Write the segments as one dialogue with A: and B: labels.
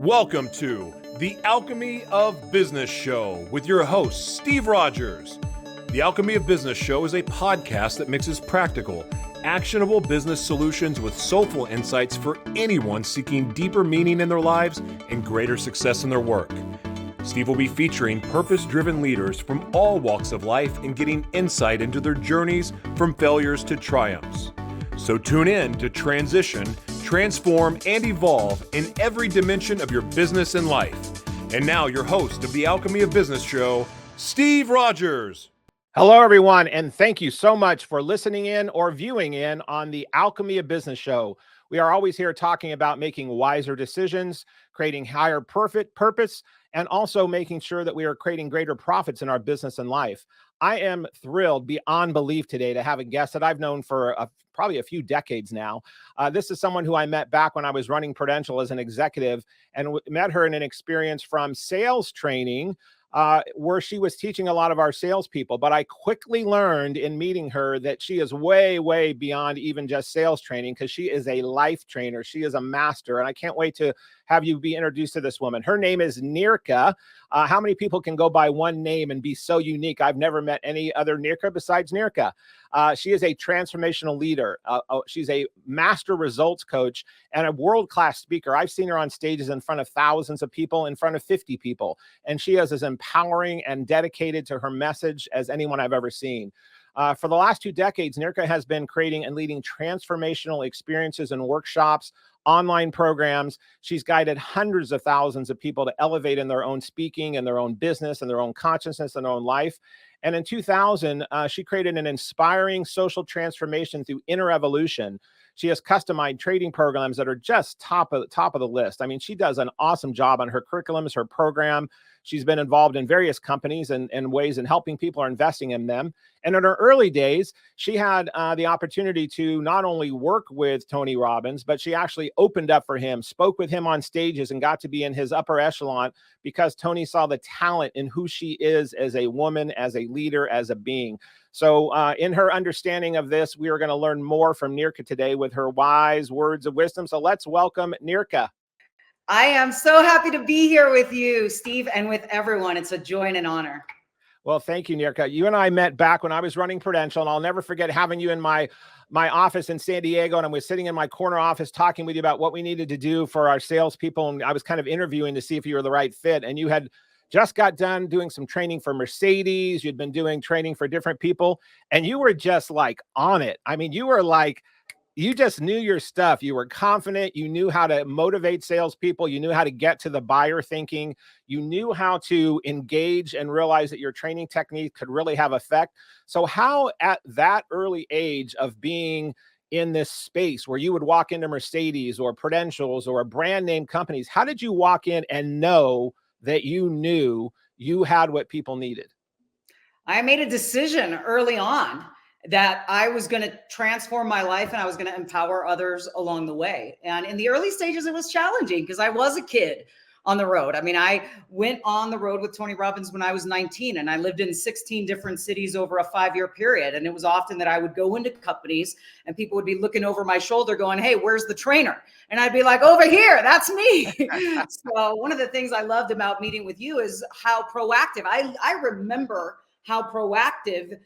A: Welcome to the Alchemy of Business Show with your host, Steve Rodgers. The Alchemy of Business Show is a podcast that mixes practical, actionable business solutions with soulful insights for anyone seeking deeper meaning in their lives and greater success in their work. Steve will be featuring purpose-driven leaders from all walks of life and getting insight into their journeys from failures to triumphs. So tune in to transition, transform, and evolve in every dimension of your business and life. And now your host of the Alchemy of Business Show, Steve Rodgers.
B: Hello, everyone, and thank you so much for listening in or viewing in on the Alchemy of Business Show. We are always here talking about making wiser decisions, creating higher purpose, and also making sure that we are creating greater profits in our business and life. I am thrilled beyond belief today to have a guest that I've known for probably a few decades now. This is someone who I met back when I was running Prudential as an executive and met her in an experience from sales training where she was teaching a lot of our salespeople. But I quickly learned in meeting her that she is way, way beyond even just sales training because she is a life trainer. She is a master. And I can't wait to have you be introduced to this woman. Her name is Niurka. How many people can go by one name and be so unique? I've never met any other Niurka besides Niurka. She is a transformational leader. She's a master results coach and a world-class speaker. I've seen her on stages in front of thousands of people, in front of 50 people. And she is as empowering and dedicated to her message as anyone I've ever seen. For the last 2 decades, Niurka has been creating and leading transformational experiences and workshops, online programs. She's guided hundreds of thousands of people to elevate in their own speaking and their own business and their own consciousness and their own life. And in 2000, she created an inspiring social transformation through inner evolution. She has customized trading programs that are just top of the list. I mean, she does an awesome job on her curriculums, her program. She's been involved in various companies and ways in helping people or investing in them. And in her early days, she had the opportunity to not only work with Tony Robbins, but she actually opened up for him, spoke with him on stages, and got to be in his upper echelon because Tony saw the talent in who she is as a woman, as a leader, as a being. So in her understanding of this, we are going to learn more from Niurka today with her wise words of wisdom. So let's welcome Niurka.
C: I am so happy to be here with you, Steve, and with everyone. It's a joy and an honor.
B: Well, thank you, Niurka. You and I met back when I was running Prudential, and I'll never forget having you in my office in San Diego, and I was sitting in my corner office talking with you about what we needed to do for our salespeople, and I was kind of interviewing to see if you were the right fit, and you had just got done doing some training for Mercedes. You'd been doing training for different people, and you were just like on it. I mean, you were like, you just knew your stuff. You were confident. You knew how to motivate salespeople. You knew how to get to the buyer thinking. You knew how to engage and realize that your training technique could really have effect. So how at that early age of being in this space where you would walk into Mercedes or Prudential's or brand name companies, how did you walk in and know that you knew you had what people needed?
C: I made a decision early on that I was going to transform my life and I was going to empower others along the way. And in the early stages, it was challenging because I was a kid on the road. I mean, I went on the road with Tony Robbins when I was 19, and I lived in 16 different cities over a 5-year period. And it was often that I would go into companies and people would be looking over my shoulder going, "Hey, where's the trainer?" And I'd be like, "Over here, that's me." So one of the things I loved about meeting with you is how proactive. I remember how proactive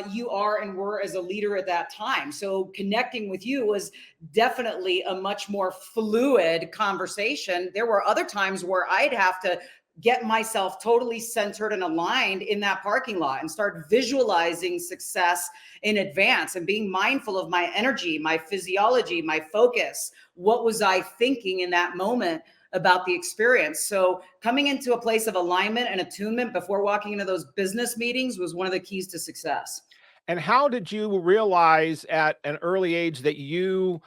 C: you are and were as a leader at that time. So connecting with you was definitely a much more fluid conversation. There were other times where I'd have to get myself totally centered and aligned in that parking lot and start visualizing success in advance and being mindful of my energy, my physiology, my focus. What was I thinking in that moment about the experience? So coming into a place of alignment and attunement before walking into those business meetings was one of the keys to success.
B: And how did you realize at an early age that you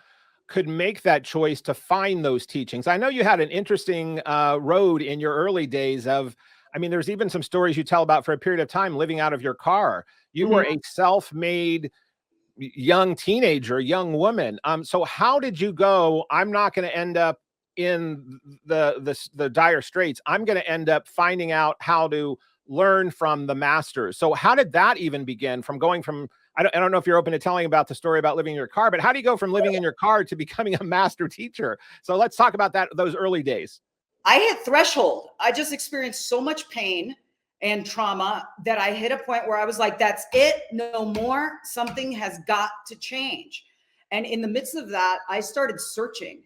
B: could make that choice to find those teachings? I know you had an interesting road in your early days of, I mean, there's even some stories you tell about for a period of time living out of your car. You were a self-made young teenager, young woman. So how did you go, I'm not going to end up in the dire straits. I'm going to end up finding out how to learn from the masters. So how did that even begin from going from, I don't know if you're open to telling about the story about living in your car, but how do you go from living in your car to becoming a master teacher? So let's talk about that, those early days.
C: I hit threshold. I just experienced so much pain and trauma that I hit a point where I was like, that's it, no more. Something has got to change. And in the midst of that, I started searching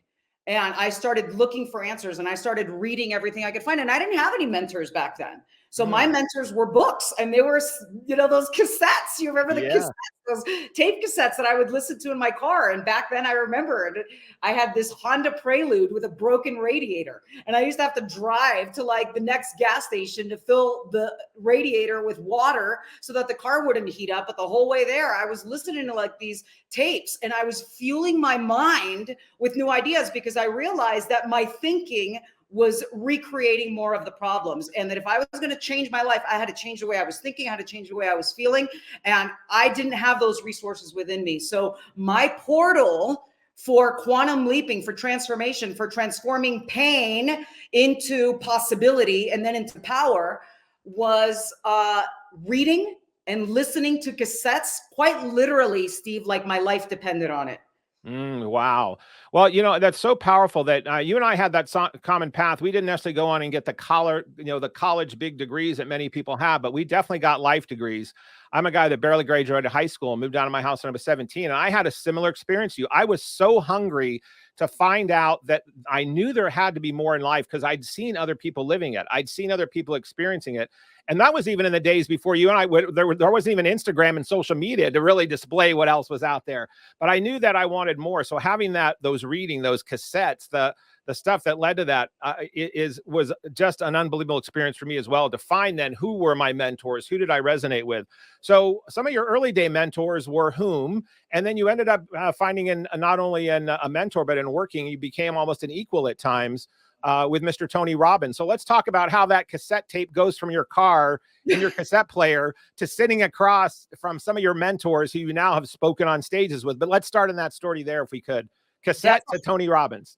C: and I started looking for answers and I started reading everything I could find. And I didn't have any mentors back then. So my mentors were books, and they were, those cassettes. You remember the cassettes, those tape cassettes that I would listen to in my car. And back then I remember I had this Honda Prelude with a broken radiator. And I used to have to drive to like the next gas station to fill the radiator with water so that the car wouldn't heat up. But the whole way there, I was listening to like these tapes and I was fueling my mind with new ideas because I realized that my thinking was recreating more of the problems. And that if I was going to change my life, I had to change the way I was thinking, I had to change the way I was feeling. And I didn't have those resources within me. So my portal for quantum leaping, for transformation, for transforming pain into possibility and then into power was reading and listening to cassettes, quite literally, Steve, like my life depended on it.
B: Wow. Well, that's so powerful that you and I had that common path. We didn't necessarily go on and get the college big degrees that many people have, but we definitely got life degrees. I'm a guy that barely graduated high school and moved out of my house when I was 17. And I had a similar experience to you. I was so hungry to find out that I knew there had to be more in life because I'd seen other people living it. I'd seen other people experiencing it. And that was even in the days before you and I there wasn't even Instagram and social media to really display what else was out there. But I knew that I wanted more. So having those reading, those cassettes, the stuff that led to that was just an unbelievable experience for me as well, to find then who were my mentors, who did I resonate with. So some of your early day mentors were whom, and then you ended up finding not only a mentor, but in working, you became almost an equal at times with Mr. Tony Robbins. So let's talk about how that cassette tape goes from your car in your cassette player to sitting across from some of your mentors who you now have spoken on stages with. But let's start in that story there if we could. Cassette to Tony Robbins.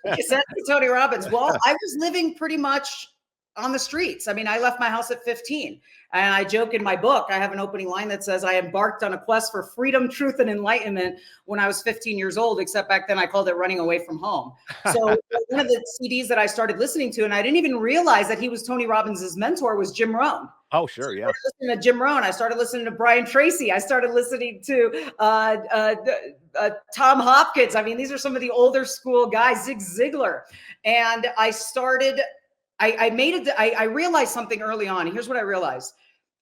C: Cassette to Tony Robbins. Well, I was living pretty much on the streets. I mean, I left my house at 15. And I joke in my book, I have an opening line that says, I embarked on a quest for freedom, truth, and enlightenment when I was 15 years old, except back then I called it running away from home. So one of the CDs that I started listening to, and I didn't even realize that he was Tony Robbins' mentor, was Jim Rohn.
B: Oh, sure, yeah.
C: I started listening to Jim Rohn. I started listening to Brian Tracy. I started listening to Tom Hopkins. I mean, these are some of the older school guys, Zig Ziglar. And I realized something early on. Here's what I realized.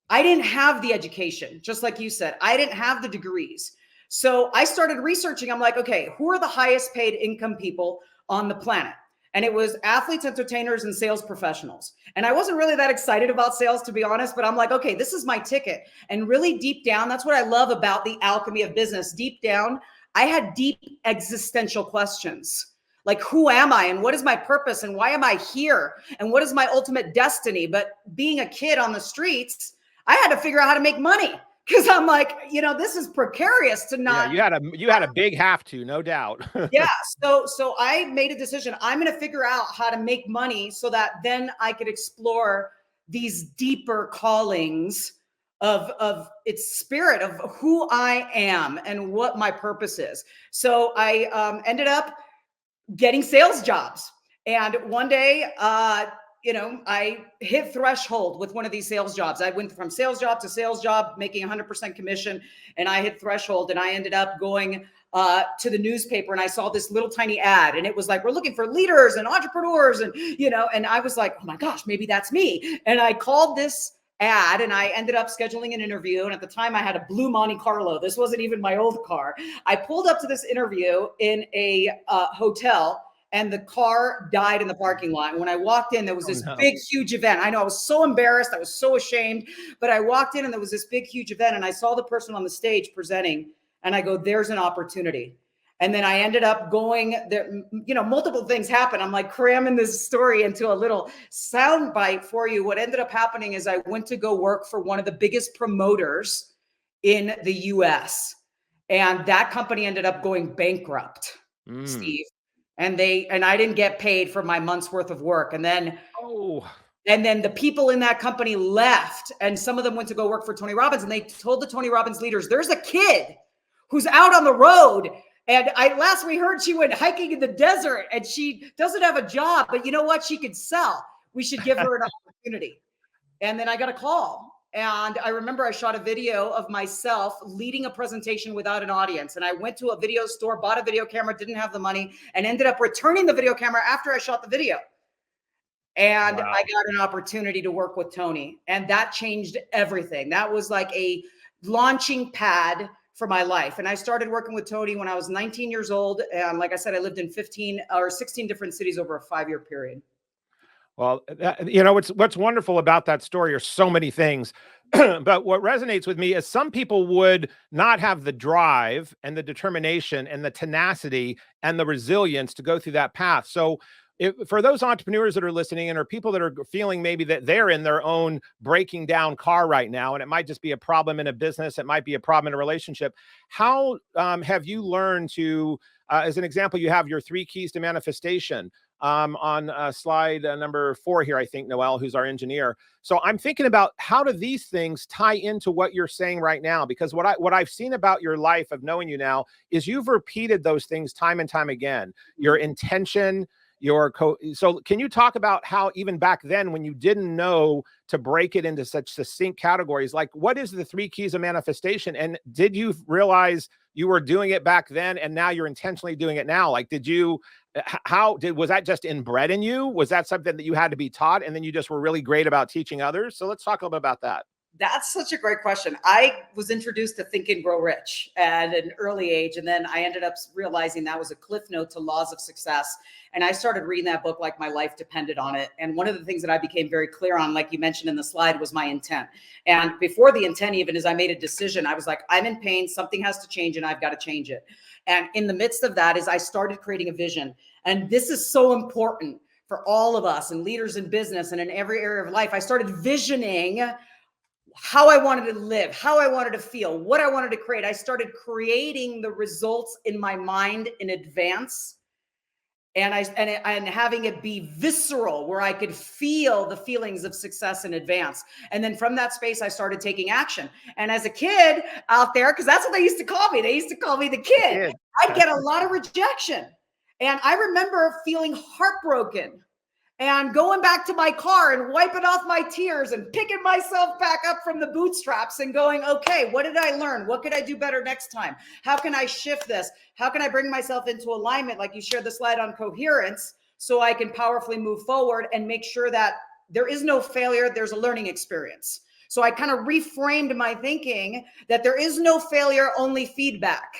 C: I didn't have the education, just like you said. I didn't have the degrees. So I started researching. I'm like, okay, who are the highest paid income people on the planet? And it was athletes, entertainers, and sales professionals. And I wasn't really that excited about sales, to be honest, but I'm like, okay, this is my ticket. And really deep down, that's what I love about the alchemy of business. Deep down, I had deep existential questions. Like, who am I? And what is my purpose? And why am I here? And what is my ultimate destiny? But being a kid on the streets, I had to figure out how to make money. Because I'm like, this is precarious to not.
B: Yeah, you had a big have to, no doubt.
C: Yeah. So I made a decision. I'm going to figure out how to make money so that then I could explore these deeper callings of its spirit, of who I am and what my purpose is. So I ended up getting sales jobs. And one day, I hit threshold with one of these sales jobs. I went from sales job to sales job, making 100% commission, and I hit threshold. And I ended up going to the newspaper, and I saw this little tiny ad, and it was like, we're looking for leaders and entrepreneurs, and and I was like, oh my gosh, maybe that's me. And I called this ad, and I ended up scheduling an interview. And at the time, I had a blue Monte Carlo. This wasn't even my old car. I pulled up to this interview in a hotel, and the car died in the parking lot. And when I walked in, there was this big, huge event. I know, I was so embarrassed. I was so ashamed. But I walked in, and there was this big, huge event. And I saw the person on the stage presenting. And I go, there's an opportunity. And then I ended up going there. Multiple things happened. I'm like cramming this story into a little sound bite for you. What ended up happening is I went to go work for one of the biggest promoters in the US. And that company ended up going bankrupt, Steve. And I didn't get paid for my month's worth of work. And then, the people in that company left, and some of them went to go work for Tony Robbins. And they told the Tony Robbins leaders, there's a kid who's out on the road And last we heard she went hiking in the desert and she doesn't have a job, but you know what? She could sell. We should give her an opportunity. And then I got a call. And I remember I shot a video of myself leading a presentation without an audience. And I went to a video store, bought a video camera, didn't have the money, and ended up returning the video camera after I shot the video. And
B: Wow.
C: I got an opportunity to work with Tony. And that changed everything. That was like a launching pad for my life. And I started working with Tony when I was 19 years old. And like I said, I lived in 15 or 16 different cities over a 5-year period.
B: Well, you know, what's wonderful about that story are so many things. But what resonates with me is some people would not have the drive and the determination and the tenacity and the resilience to go through that path. So for those entrepreneurs that are listening and or people that are feeling maybe that they're in their own breaking down car right now, and it might just be a problem in a business, it might be a problem in a relationship, how have you learned to, as an example, you have your 3 keys to manifestation on slide number 4 here, I think, Noel, who's our engineer. So I'm thinking about how do these things tie into what you're saying right now? Because what I've seen about your life of knowing you now is you've repeated those things time and time again. Your intention, so can you talk about how even back then when you didn't know to break it into such succinct categories, like what is the 3 keys of manifestation? And did you realize you were doing it back then and now you're intentionally doing it now? Like, was that just inbred in you? Was that something that you had to be taught and then you just were really great about teaching others? So let's talk a little bit about that.
C: That's such a great question. I was introduced to Think and Grow Rich at an early age. And then I ended up realizing that was a cliff note to Laws of Success. And I started reading that book like my life depended on it. And one of the things that I became very clear on, like you mentioned in the slide, was my intent. And before the intent, even as I made a decision, I was like, I'm in pain, something has to change and I've got to change it. And in the midst of that is I started creating a vision. And this is so important for all of us and leaders in business and in every area of life. I started visioning how I wanted to live, how I wanted to feel, what I wanted to create. I started creating the results in my mind in advance, and having it be visceral, where I could feel the feelings of success in advance. And then from that space, I started taking action. And as a kid out there, because that's what they used to call me, they used to call me the kid. I'd get a lot of rejection, and I remember feeling heartbroken and going back to my car and wiping off my tears and picking myself back up from the bootstraps and going, okay, what did I learn? What could I do better next time? How can I shift this? How can I bring myself into alignment? Like you shared the slide on coherence, so I can powerfully move forward and make sure that there is no failure. There's a learning experience. So I kind of reframed my thinking that there is no failure, only feedback.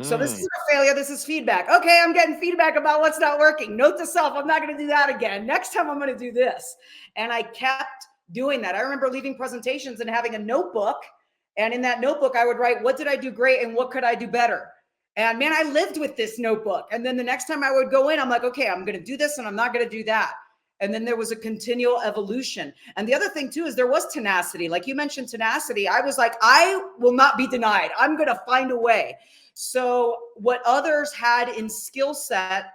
C: So this isn't a failure. This is feedback. Okay, I'm getting feedback about what's not working. Note to self, I'm not going to do that again. Next time I'm going to do this. And I kept doing that. I remember leaving presentations and having a notebook. And in that notebook, I would write, what did I do great and what could I do better? And man, I lived with this notebook. And then the next time I would go in, I'm like, okay, I'm going to do this and I'm not going to do that. And then there was a continual evolution. And the other thing too, is there was tenacity. Like you mentioned tenacity. I was like, I will not be denied. I'm going to find a way. So what others had in skill set,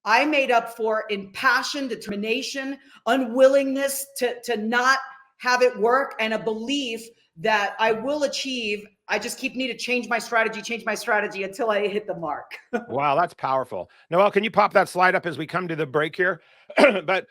C: I made up for in passion, determination, unwillingness to not have it work, and a belief that I will achieve. I just need to change my strategy until I hit the mark.
B: Wow, that's powerful. Noel, can you pop that slide up as we come to the break here? But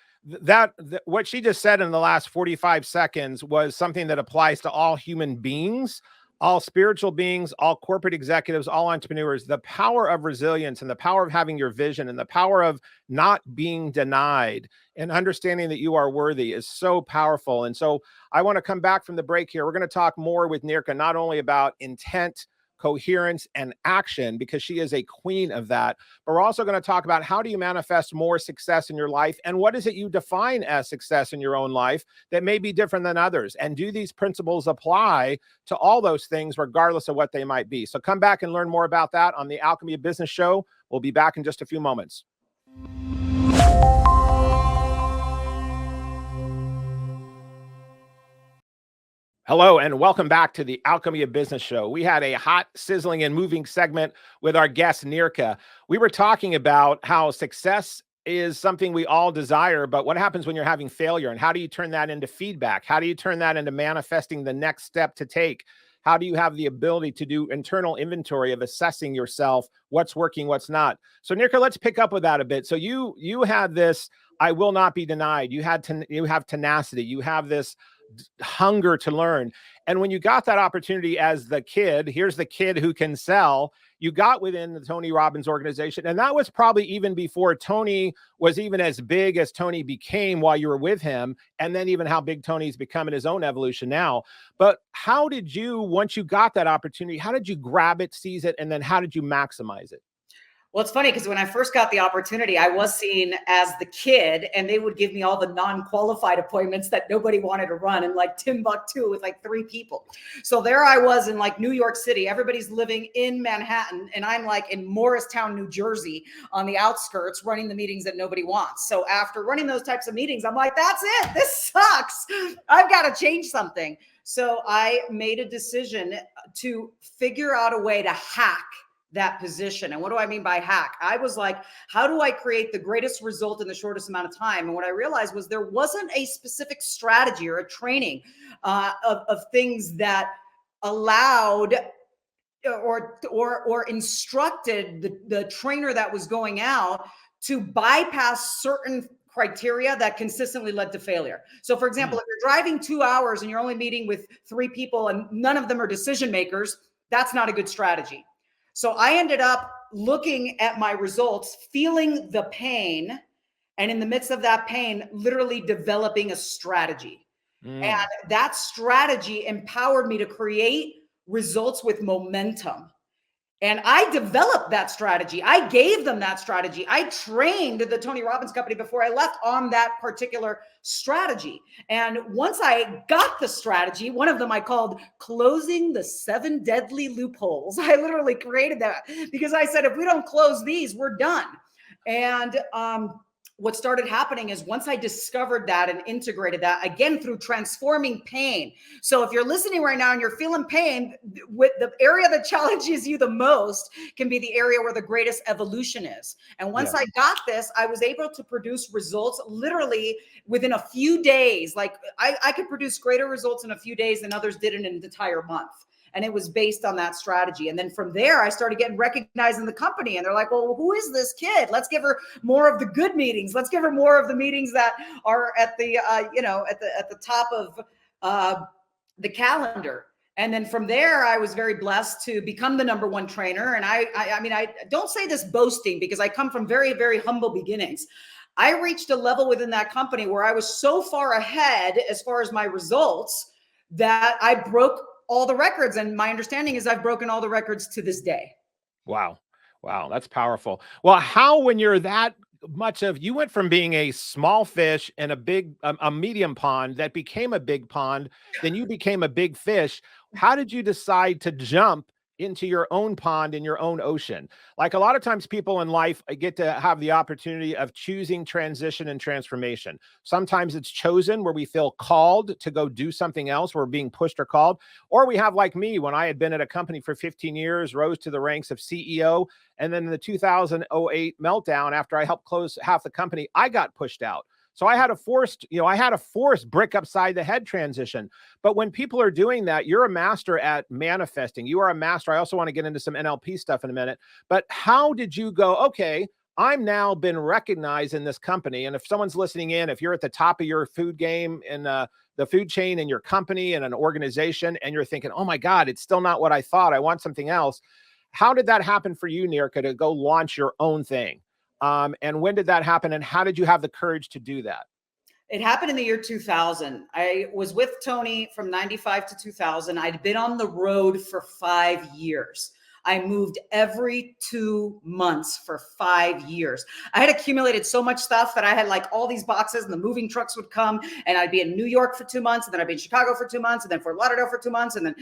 B: what she just said in the last 45 seconds was something that applies to all human beings, all spiritual beings, all corporate executives, all entrepreneurs. The power of resilience and the power of having your vision and the power of not being denied and understanding that you are worthy is so powerful. And so I want to come back from the break here. We're going to talk more with Niurka, not only about intent, coherence, and action, because she is a queen of that. But we're also going to talk about how do you manifest more success in your life, and what is it you define as success in your own life that may be different than others, and do these principles apply to all those things regardless of what they might be? So come back and learn more about that on the Alchemy of Business show. We'll be back in just a few moments. Hello, and welcome back to the Alchemy of Business show. We had a hot, sizzling, and moving segment with our guest, Niurka. We were talking about how success is something we all desire, but what happens when you're having failure, and how do you turn that into feedback? How do you turn that into manifesting the next step to take? How do you have the ability to do internal inventory of assessing yourself, what's working, what's not? So Niurka, let's pick up with that a bit. So you had this, I will not be denied. You have tenacity. You have this hunger to learn. And when you got that opportunity as the kid, here's the kid who can sell, you got within the Tony Robbins organization. And that was probably even before Tony was even as big as Tony became while you were with him. And then even how big Tony's become in his own evolution now. But how did you, once you got that opportunity, how did you grab it, seize it, and then how did you maximize it?
C: Well, it's funny because when I first got the opportunity, I was seen as the kid, and they would give me all the non-qualified appointments that nobody wanted to run in like Timbuktu with like 3 people. So there I was in like New York City. Everybody's living in Manhattan, and I'm like in Morristown, New Jersey on the outskirts running the meetings that nobody wants. So after running those types of meetings, I'm like, that's it. This sucks. I've got to change something. So I made a decision to figure out a way to hack that position. And what do I mean by hack? I was like, how do I create the greatest result in the shortest amount of time? And what I realized was there wasn't a specific strategy or a training of things that allowed or instructed the trainer that was going out to bypass certain criteria that consistently led to failure. So for example, if you're driving 2 hours and you're only meeting with 3 people and none of them are decision makers, that's not a good strategy. So I ended up looking at my results, feeling the pain, and in the midst of that pain, literally developing a strategy. And that strategy empowered me to create results with momentum. And I developed that strategy. I gave them that strategy. I trained the Tony Robbins company before I left on that particular strategy. And once I got the strategy, one of them I called closing the 7 deadly loopholes. I literally created that because I said, if we don't close these, we're done. And what started happening is once I discovered that and integrated that, again, through transforming pain. So if you're listening right now and you're feeling pain, with the area that challenges you the most can be the area where the greatest evolution is. And once I got this, I was able to produce results literally within a few days. Like I could produce greater results in a few days than others did in an entire month. And it was based on that strategy. And then from there, I started getting recognized in the company. And they're like, well, who is this kid? Let's give her more of the good meetings. Let's give her more of the meetings that are at the, at the top of the calendar. And then from there, I was very blessed to become the #1 trainer. And I mean, I don't say this boasting because I come from very, very humble beginnings. I reached a level within that company where I was so far ahead as far as my results that I broke all the records. And my understanding is I've broken all the records to this day.
B: Wow. Wow. That's powerful. Well, how, when you're that much of, you went from being a small fish in a medium pond that became a big pond, then you became a big fish. How did you decide to jump into your own pond in your own ocean? Like a lot of times people in life get to have the opportunity of choosing transition and transformation. Sometimes it's chosen where we feel called to go do something else. We're being pushed or called, or we have, like me, when I had been at a company for 15 years, rose to the ranks of CEO. And then in the 2008 meltdown, after I helped close half the company, I got pushed out. So I had a forced brick upside the head transition. But when people are doing that, you're a master at manifesting. You are a master. I also want to get into some NLP stuff in a minute. But how did you go, okay, I'm now been recognized in this company. And if someone's listening in, if you're at the top of your food game in the food chain in your company and an organization, and you're thinking, oh my God, it's still not what I thought. I want something else. How did that happen for you, Niurka, to go launch your own thing? And when did that happen? And how did you have the courage to do that?
C: It happened in the year 2000. I was with Tony from 95 to 2000. I'd been on the road for 5 years. I moved every 2 months for 5 years. I had accumulated so much stuff that I had like all these boxes, and the moving trucks would come, and I'd be in New York for 2 months, and then I'd be in Chicago for 2 months, and then Fort Lauderdale for 2 months, and then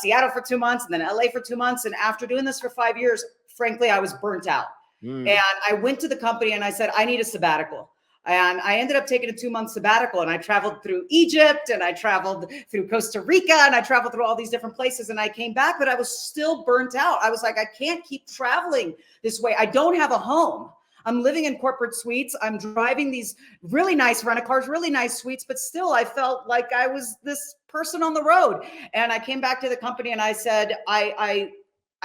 C: Seattle for 2 months, and then LA for 2 months. And after doing this for 5 years, frankly, I was burnt out. And I went to the company and I said, I need a sabbatical. And I ended up taking a 2-month sabbatical, and I traveled through Egypt, and I traveled through Costa Rica, and I traveled through all these different places. And I came back, but I was still burnt out. I was like, I can't keep traveling this way. I don't have a home. I'm living in corporate suites. I'm driving these really nice rent-a-cars, really nice suites, but still I felt like I was this person on the road. And I came back to the company and I said, I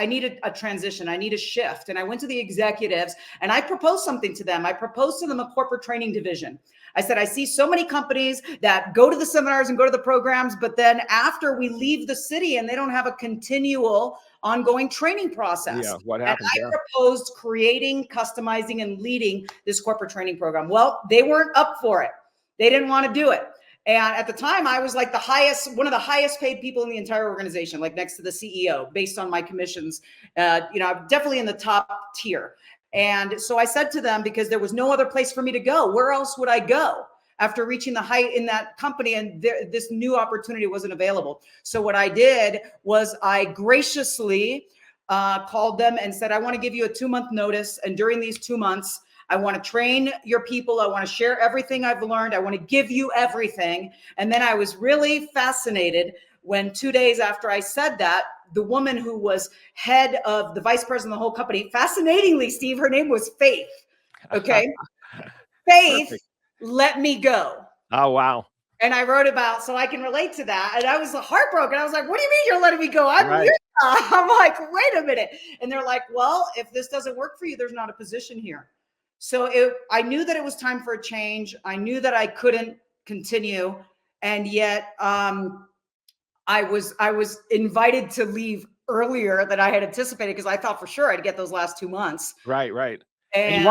C: need a transition. I need a shift. And I went to the executives and I proposed something to them. I proposed to them a corporate training division. I said, I see so many companies that go to the seminars and go to the programs, but then after we leave the city and they don't have a continual ongoing training process.
B: Yeah, what happens?
C: And I proposed creating, customizing, and leading this corporate training program. Well, they weren't up for it. They didn't want to do it. And at the time, I was like one of the highest paid people in the entire organization, like next to the CEO, based on my commissions. I'm definitely in the top tier. And so I said to them, because there was no other place for me to go, where else would I go after reaching the height in that company? And this new opportunity wasn't available. So what I did was I graciously called them and said, I want to give you a 2-month notice. And during these 2 months, I want to train your people. I want to share everything I've learned. I want to give you everything. And then I was really fascinated when 2 days after I said that, the woman who was head of the vice president of the whole company, fascinatingly, Steve, her name was Faith. Okay. Faith
B: Perfect.
C: let me go.
B: Oh, wow.
C: And I wrote about, so I can relate to that. And I was heartbroken. I was like, what do you mean you're letting me go? I'm
B: Right.
C: I'm like, wait a minute. And they're like, well, if this doesn't work for you, there's not a position here. So I knew that it was time for a change. I knew that I couldn't continue. And yet I was invited to leave earlier than I had anticipated because I thought for sure I'd get those last 2 months.
B: Right, right.
C: And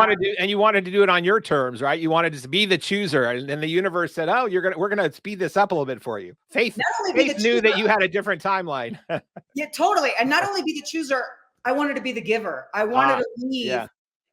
B: you wanted to do it on your terms, right? You wanted to be the chooser, and then the universe said, "Oh, we're gonna speed this up a little bit for you." Faith knew that you had a different timeline.
C: Yeah, totally. And not only be the chooser, I wanted to be the giver. I wanted to leave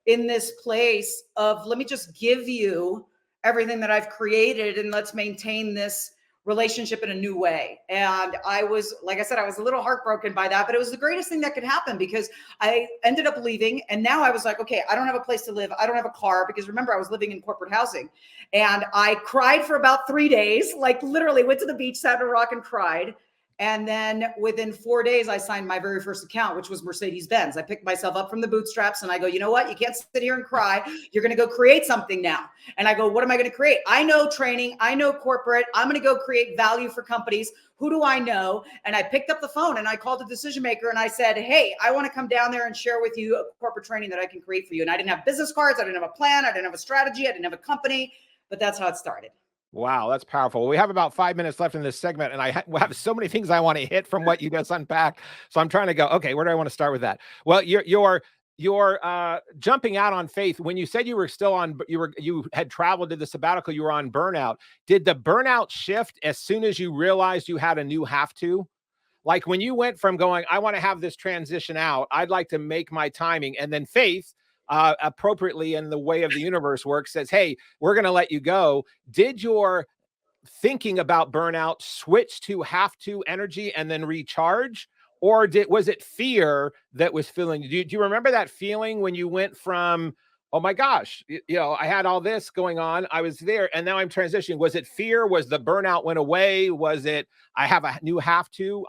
C: in this place of, let me just give you everything that I've created and let's maintain this relationship in a new way. And I was, like I said, I was a little heartbroken by that, but it was the greatest thing that could happen because I ended up leaving. And now I was like, okay, I don't have a place to live. I don't have a car because remember, I was living in corporate housing and I cried for about 3 days, like literally went to the beach, sat on a rock and cried. And then within 4 days, I signed my very first account, which was Mercedes-Benz. I picked myself up from the bootstraps and I go, you know what? You can't sit here and cry. You're going to go create something now. And I go, what am I going to create? I know training. I know corporate. I'm going to go create value for companies. Who do I know? And I picked up the phone and I called a decision maker and I said, hey, I want to come down there and share with you a corporate training that I can create for you. And I didn't have business cards. I didn't have a plan. I didn't have a strategy. I didn't have a company, but that's how it started.
B: Wow, that's powerful. We have about 5 minutes left in this segment, and I have so many things I want to hit from what you just unpacked. So I'm trying to go, okay, where do I want to start with that? Well, you're jumping out on faith. When you said you were still on, you had traveled to the sabbatical, you were on burnout. Did the burnout shift as soon as you realized you had a new have to? Like when you went from going, I want to have this transition out, I'd like to make my timing, and then faith, appropriately in the way of the universe works, says, hey, we're going to let you go. Did your thinking about burnout switch to have to energy and then recharge? Or was it fear that was filling you? Do you remember that feeling when you went from, oh my gosh, I had all this going on, I was there, and now I'm transitioning? Was it fear? Was the burnout went away? Was it, I have a new have to?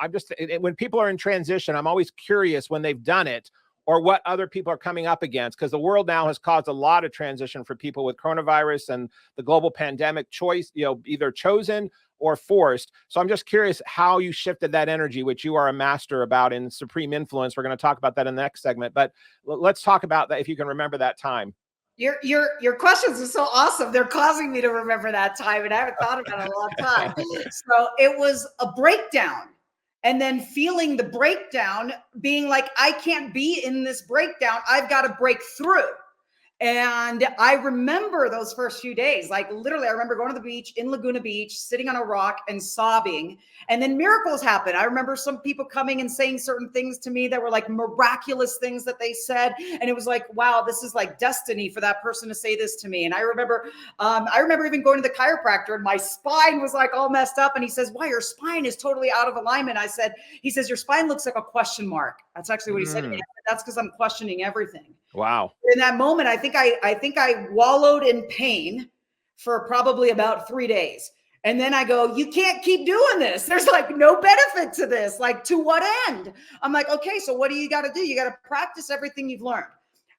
B: When people are in transition, I'm always curious when they've done it, or what other people are coming up against, because the world now has caused a lot of transition for people with coronavirus and the global pandemic choice, either chosen or forced. So I'm just curious how you shifted that energy, which you are a master about in Supreme Influence. We're going to talk about that in the next segment, but let's talk about that if you can remember that time.
C: Your questions are so awesome. They're causing me to remember that time, and I haven't thought about it in a long time. So it was a breakdown. And then feeling the breakdown, being like, I can't be in this breakdown. I've got to break through. And I remember those first few days, like literally, I remember going to the beach in Laguna Beach, sitting on a rock and sobbing. And then miracles happened. I remember some people coming and saying certain things to me that were like miraculous things that they said. And it was like, wow, this is like destiny for that person to say this to me. And I remember even going to the chiropractor and my spine was like all messed up. And he says, why, your spine is totally out of alignment. He says, your spine looks like a question mark. That's actually what he said to me. That's because I'm questioning everything.
B: Wow.
C: In that moment, I think I wallowed in pain for probably about 3 days. And then I go, you can't keep doing this. There's like no benefit to this. Like, to what end? I'm like, okay, so what do you got to do? You got to practice everything you've learned.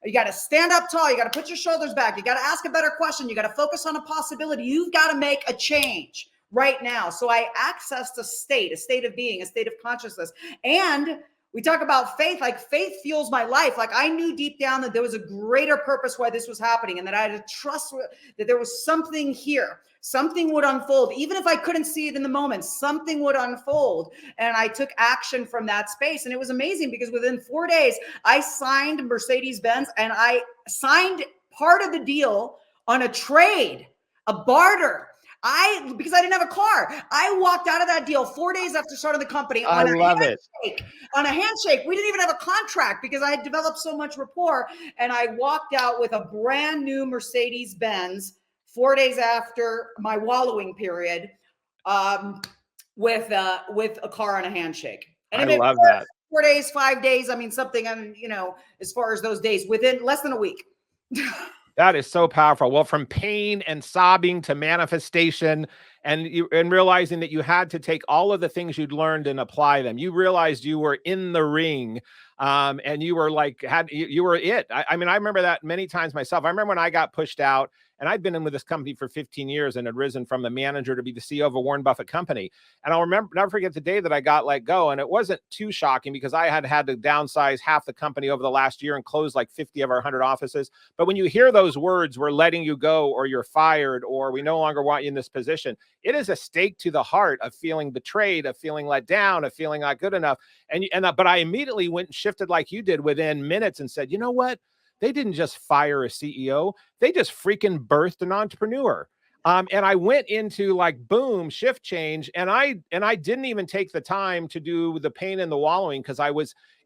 C: You got to stand up tall. You got to put your shoulders back. You got to ask a better question. You got to focus on a possibility. You've got to make a change right now. So I accessed a state of being, a state of consciousness. And we talk about faith, like faith fuels my life. Like I knew deep down that there was a greater purpose why this was happening, and that I had to trust that there was something here. Something would unfold. Even if I couldn't see it in the moment, something would unfold. And I took action from that space. And it was amazing because within 4 days, I signed Mercedes-Benz, and I signed part of the deal on a trade, a barter. Because I didn't have a car, I walked out of that deal 4 days after starting the company on a handshake. On a handshake. We didn't even have a contract because I had developed so much rapport. And I walked out with a brand new Mercedes-Benz 4 days after my wallowing period, with a car on a handshake. And
B: I love that.
C: 4 days, 5 days. I mean, something, as far as those days, within less than a week.
B: That is so powerful. Well, from pain and sobbing to manifestation, and realizing that you had to take all of the things you'd learned and apply them. You realized you were in the ring, and you were like, you were it. I mean, I remember that many times myself. I remember when I got pushed out, and I'd been in with this company for 15 years and had risen from the manager to be the CEO of a Warren Buffett company. And I'll never forget the day that I got let go. And it wasn't too shocking because I had to downsize half the company over the last year and close like 50 of our 100 offices. But when you hear those words, we're letting you go, or you're fired, or we no longer want you in this position, it is a stake to the heart of feeling betrayed, of feeling let down, of feeling not good enough. But I immediately went and shifted like you did within minutes and said, you know what? They didn't just fire a CEO. They just freaking birthed an entrepreneur. And I went into like, boom, shift change. And I didn't even take the time to do the pain and the wallowing, because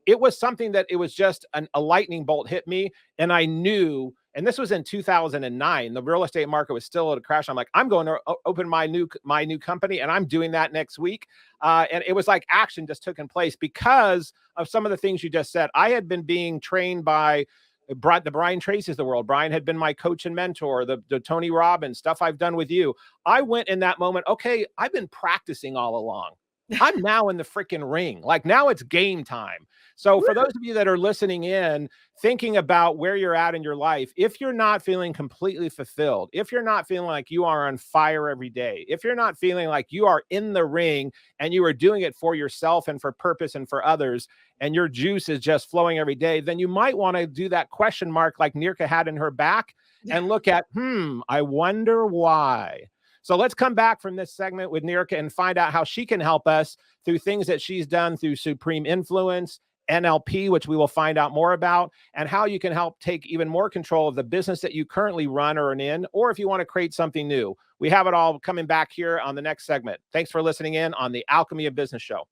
B: it was something that it was just a lightning bolt hit me. And I knew, and this was in 2009, the real estate market was still at a crash. I'm like, I'm going to open my new company, and I'm doing that next week. And it was like action just took in place because of some of the things you just said. I had been being trained by the Brian Tracy's of the world. Brian had been my coach and mentor, the Tony Robbins stuff I've done with you. I went in that moment, okay, I've been practicing all along. I'm now in the freaking ring. Like now it's game time. So for those of you that are listening in, thinking about where you're at in your life, if you're not feeling completely fulfilled, if you're not feeling like you are on fire every day, if you're not feeling like you are in the ring and you are doing it for yourself and for purpose and for others, and your juice is just flowing every day, then you might want to do that question mark like Niurka had in her back and look at, I wonder why. So let's come back from this segment with Niurka and find out how she can help us through things that she's done through Supreme Influence, NLP, which we will find out more about, and how you can help take even more control of the business that you currently run or are in, or if you want to create something new. We have it all coming back here on the next segment. Thanks for listening in on the Alchemy of Business show.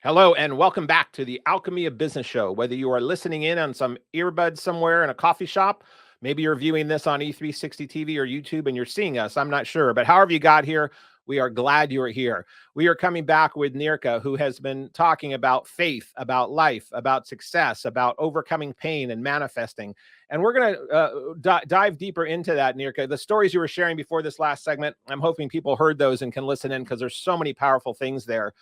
B: Hello, and welcome back to the Alchemy of Business show. Whether you are listening in on some earbuds somewhere in a coffee shop, maybe you're viewing this on E360 TV or YouTube and you're seeing us, I'm not sure. But however you got here, we are glad you are here. We are coming back with Niurka, who has been talking about faith, about life, about success, about overcoming pain and manifesting. And we're going to dive deeper into that, Niurka. The stories you were sharing before this last segment, I'm hoping people heard those and can listen in because there's so many powerful things there.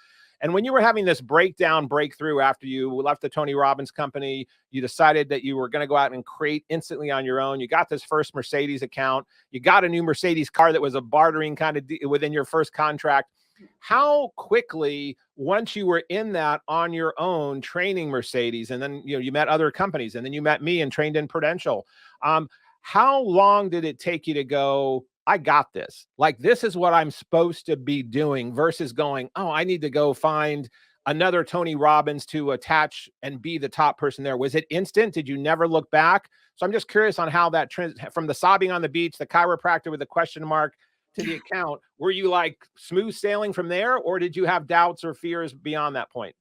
B: And when you were having this breakthrough after you left the Tony Robbins company, you decided that you were going to go out and create instantly on your own. You got this first Mercedes account. You got a new Mercedes car that was a bartering kind of within your first contract. How quickly, once you were in that on your own, training Mercedes, and then you met other companies, and then you met me and trained in Prudential. How long did it take you to go, I got this? Like, this is what I'm supposed to be doing, versus going, oh, I need to go find another Tony Robbins to attach and be the top person there. Was it instant? Did you never look back? So I'm just curious on how that from the sobbing on the beach, the chiropractor with a question mark, to the account, were you like smooth sailing from there, or did you have doubts or fears beyond that point?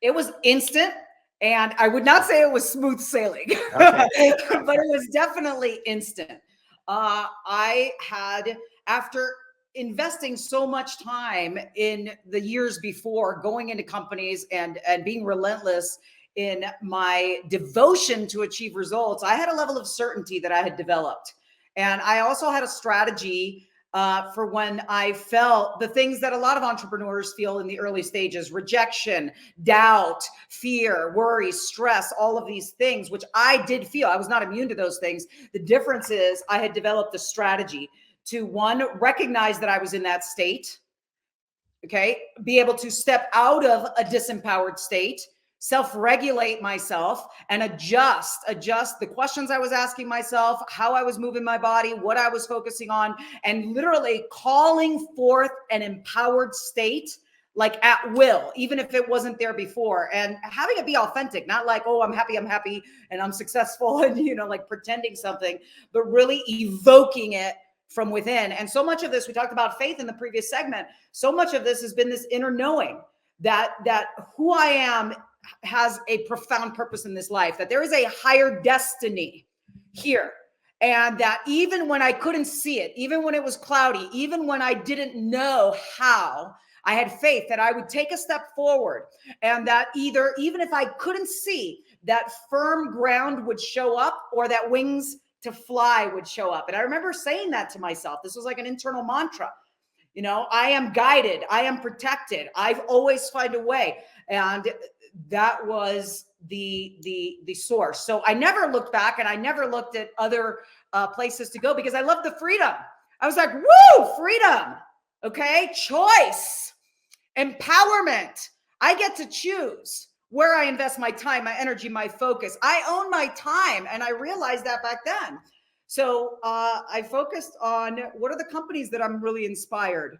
C: It was instant. And I would not say it was smooth sailing, okay. But it was definitely instant. I had, after investing so much time in the years before, going into companies and being relentless in my devotion to achieve results, I had a level of certainty that I had developed. And I also had a strategy for when I felt the things that a lot of entrepreneurs feel in the early stages: rejection, doubt, fear, worry, stress, all of these things, which I did feel. I was not immune to those things. The difference is I had developed a strategy to, one, recognize that I was in that state. Okay. Be able to step out of a disempowered state, self-regulate myself, and adjust the questions I was asking myself, how I was moving my body, what I was focusing on, and literally calling forth an empowered state, like at will, even if it wasn't there before, and having it be authentic, not like, oh, I'm happy and I'm successful and, like pretending something, but really evoking it from within. And so much of this, we talked about faith in the previous segment. So much of this has been this inner knowing that who I am has a profound purpose in this life, that there is a higher destiny here. And that even when I couldn't see it, even when it was cloudy, even when I didn't know how, I had faith that I would take a step forward, and that even if I couldn't see, that firm ground would show up, or that wings to fly would show up. And I remember saying that to myself. This was like an internal mantra. I am guided. I am protected. I've always find a way. And that was the source. So I never looked back, and I never looked at other places to go, because I loved the freedom. I was like, woo, freedom. Okay. Choice, empowerment. I get to choose where I invest my time, my energy, my focus. I own my time. And I realized that back then. So I focused on what are the companies that I'm really inspired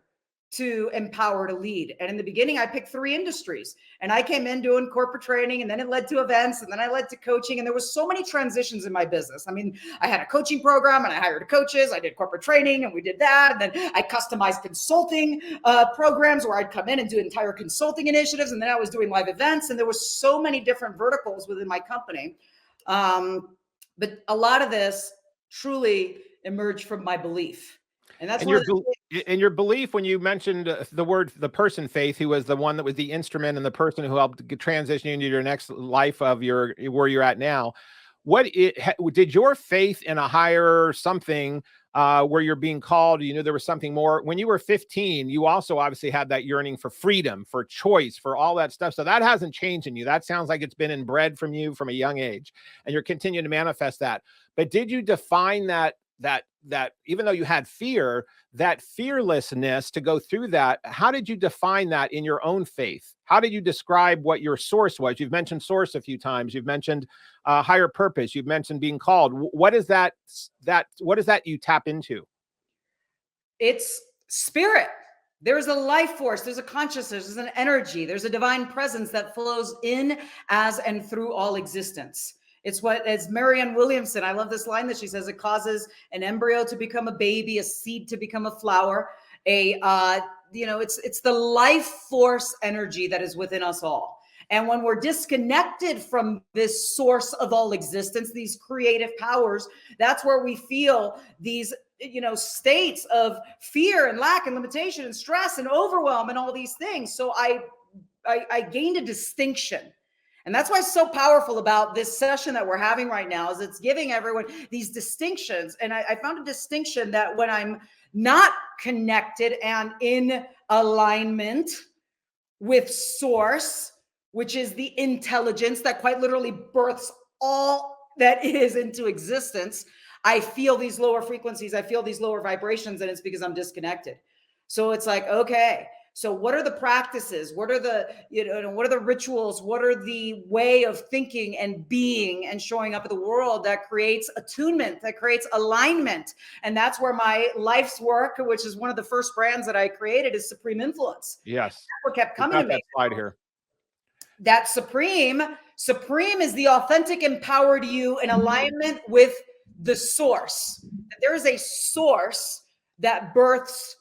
C: to empower, to lead. And in the beginning, I picked 3 industries, and I came in doing corporate training, and then it led to events, and then I led to coaching. And there was so many transitions in my business. I mean, I had a coaching program, and I hired coaches. I did corporate training, and we did that. And then I customized consulting programs where I'd come in and do entire consulting initiatives. And then I was doing live events, and there was so many different verticals within my company. But a lot of this truly emerged from my belief. And that's
B: your belief, when you mentioned the person Faith, who was the one that was the instrument and the person who helped transition you into your next life of where you're at now. Did your faith in a higher something where you're being called, there was something more? When you were 15, you also obviously had that yearning for freedom, for choice, for all that stuff. So that hasn't changed in you. That sounds like it's been inbred from you from a young age, and you're continuing to manifest that. But did you define that even though you had fear, that fearlessness to go through that, how did you define that in your own faith? How did you describe what your source was? You've mentioned source a few times. You've mentioned higher purpose. You've mentioned being called. What is that you tap into?
C: It's spirit. There's a life force. There's a consciousness. There's an energy. There's a divine presence that flows in, as, and through all existence. It's as Marianne Williamson, I love this line that she says, it causes an embryo to become a baby, a seed to become a flower, it's the life force energy that is within us all. And when we're disconnected from this source of all existence, these creative powers, that's where we feel these, states of fear and lack and limitation and stress and overwhelm and all these things. So I gained a distinction. And that's why it's so powerful about this session that we're having right now, is it's giving everyone these distinctions. And I found a distinction that when I'm not connected and in alignment with source, which is the intelligence that quite literally births all that is into existence, I feel these lower frequencies, I feel these lower vibrations, and it's because I'm disconnected. So it's like, okay, so what are the practices? What are the, what are the rituals? What are the way of thinking and being and showing up in the world that creates attunement, that creates alignment? And that's where my life's work, which is one of the first brands that I created, is Supreme Influence.
B: Yes.
C: That's what kept coming to me.
B: That slide here.
C: That supreme is the authentic, empowered you in alignment with the source. There is a source that births